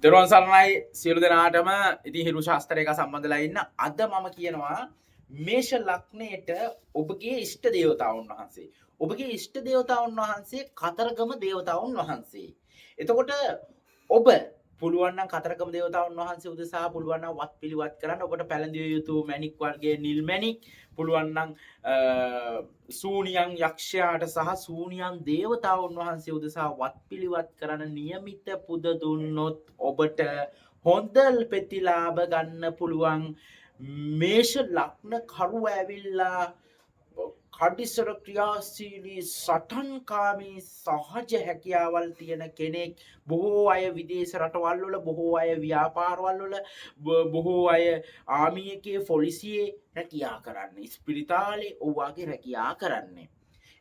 දරුවන් සරණයි සියලු දෙනාටම ඉතින් හිරු ශාස්ත්‍රයක සම්බන්ධලා ඉන්න අද මම කියනවා මේෂ ලග්නයට ඔබගේ ඉෂ්ට දේවතාවුන් වහන්සේ. ඔබගේ ඉෂ්ට දේවතාවුන් වහන්සේ කතරගම දේවතාවුන් වහන්සේ. එතකොට ඔබ පුළුවන් නම් කතරගම දේවතාවුන් වහන්සේ උදෙසා පුළුවන් නම් වත් පිළිවත් කරන්න. ඔබට පැලඳිය යුතු මැණික් වර්ගයේ නිල් මැණික් පුළුවන් නම් සූනියන් යක්ෂයාට සහ සූනියන් දේවතාවුන් වහන්සේ උදෙසා වත් පිළිවත් කරන නියමිත පුද දුන්නොත් ඔබට හොඳ ප්‍රතිලාභ ගන්න පුළුවන්. මේෂ ලග්න කරුව ඇවිල්ලා කඩිසර ක්‍රියාශීලී සටන්කාමී සහජ හැකියාවල් තියෙන කෙනෙක්. බොහෝ අය විදේශ රටවල් වල, බොහෝ අය ව්‍යාපාරවල් වල, බොහෝ අය ආමි එකේ පොලිසියේ රැකියා කරන්නේ, ස්පිරිතාලේ ඔවාගේ රැකියා කරන්නේ.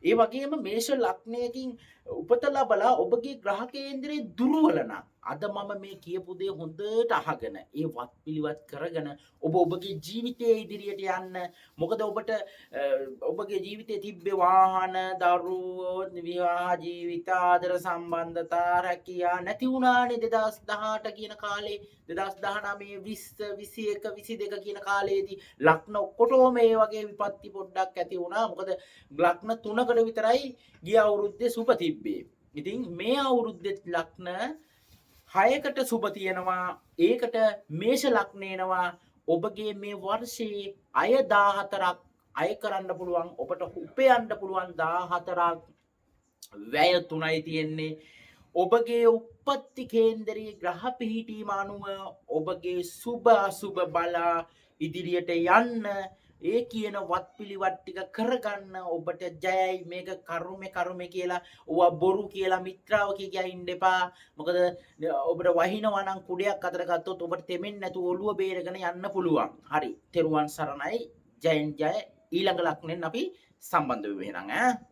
ඒ වගේම මේෂ ලග්නයකින් උපත ලබලා ඔබගේ ග්‍රහ කේන්දරේ දුර්වල නම් අද මම මේ කියපු දේ හොඳට අහගෙන ඒ වත් පිළිවත් කරගෙන ඔබ ඔබගේ ජීවිතයේ ඉදිරියට යන්න. මොකද ඔබට ඔබගේ ජීවිතයේ තිබ්බේ වාහන, දරුවෝ, විවාහ ජීවිත, ආදර සම්බන්ධතා, රැකියා නැති වුණානේ 2018 කියන කාලේ, 2019, 20, 21, 22 කියන කාලේදී ලග්න ඔක්කොටම මේ වගේ විපත්ති පොඩ්ඩක් ඇති වුණා. මොකද ලග්න 3කට විතරයි ගිය අවුරුද්දේ සුබ තිබ්බේ. ඉතින් මේ අවුරුද්දේ ලග්න 6කට සුබ තියෙනවා. ඒකට මේෂ ලග්නේනවා. ඔබගේ මේ වර්ෂයේ අය 14ක් අය කරන්න පුළුවන්. ඔබට උපයන්න පුළුවන් 14ක් වැය 3යි තියෙන්නේ. ඔබගේ උප්පත්ති කේන්දරයේ ග්‍රහ පිහිටීම අනුව ඔබගේ සුබ අසුබ බලා ඉදිරියට යන්න. ඒ කියන වත් පිළිවත් ටික කරගන්න ඔබට ජයයි. මේක කර්මය කියලා ඔවා බොරු කියලා මිත්‍රාව කියා ඉන්න එපා. මොකද ඔබට වහිනවා නම් කුඩයක් අතර ගත්තොත් ඔබට තෙමෙන්නේ නැතුව ඔළුව බේරගෙන යන්න පුළුවන්. හරි. තෙරුවන් සරණයි. ජයෙන් ජය. ඊළඟ ලග්නෙන් අපි සම්බන්ධ වෙමු එහෙනම් ඈ.